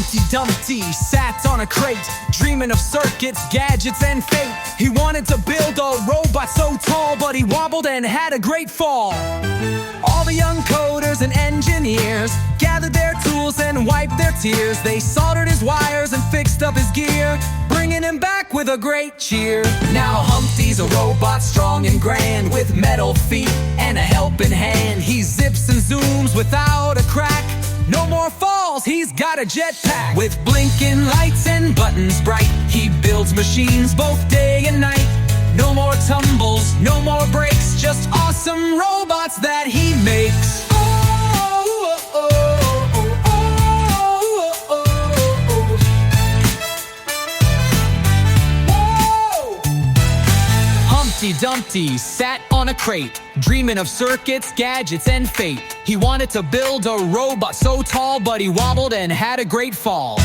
Humpty Dumpty sat on a crate, dreaming of circuits, gadgets, and fate. He wanted to build a robot so tall, but he wobbled and had a great fall. All the young coders and engineers gathered their tools and wiped their tears. They soldered his wires and fixed up his gear, bringing him back with a great cheer. Now Humpty's a robot strong and grand, with metal feet and a helping hand. He zips and zooms without a crack. No more falls, he's got a jetpack. With blinking lights and buttons bright, he builds machines both day and night. No more tumbles, no more breaks, just awesome robots that he makes. Humpty Dumpty sat on a crate, dreaming of circuits, gadgets, and fate. He wanted to build a robot so tall, but he wobbled and had a great fall.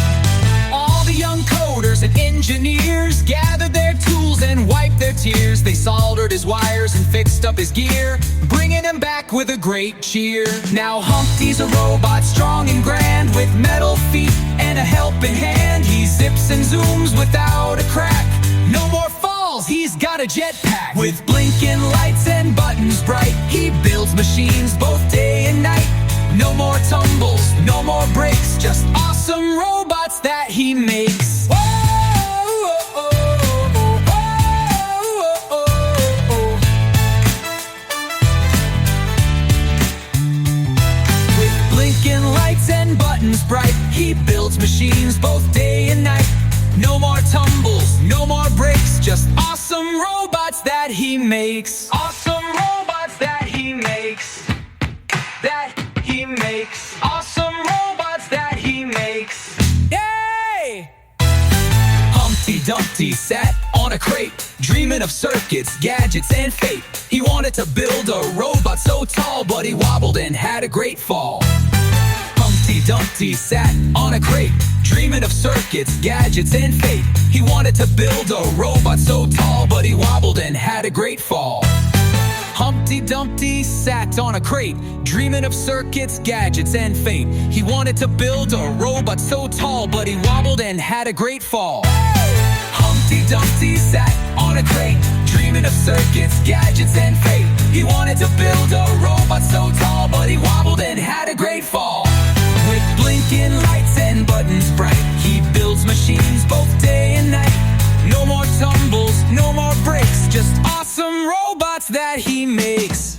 All the young coders and engineers gathered their tools and wiped their tears. They soldered his wires and fixed up his gear, bringing him back with a great cheer. Now Humpty's a robot strong and grand, with metal feet and a helping hand. He zips and zooms without a crack. No more falls, he's got a jetpack. With blinking lights and buttons bright, he builds machines both day and night. No more tumbles, no more breaks, just awesome robots that he makes. With blinking lights and buttons bright, he builds machines both day and night. No more tumbles, no more breaks, just awesome robots that he makes. Awesome robots that he makes. That he makes. Awesome robots that he makes. Yay! Humpty Dumpty sat on a crate, dreaming of circuits, gadgets, and fate. He wanted to build a robot so tall, but he wobbled and had a great fall. Humpty Dumpty sat on a crate, dreaming of circuits, gadgets, and fate. He wanted to build a robot so tall, but he wobbled and had a great fall. Humpty Dumpty sat on a crate, dreaming of circuits, gadgets, and fate. He wanted to build a robot so tall, but he wobbled and had a great fall. Humpty Dumpty sat on a crate, dreaming of circuits, gadgets, and fate. He wanted to build a robot so tall, but he wobbled and had a great fall. With blinking lights and buttons bright, he builds machines both day and night. No more tumbles, no more breaks, just awesome robots that he makes.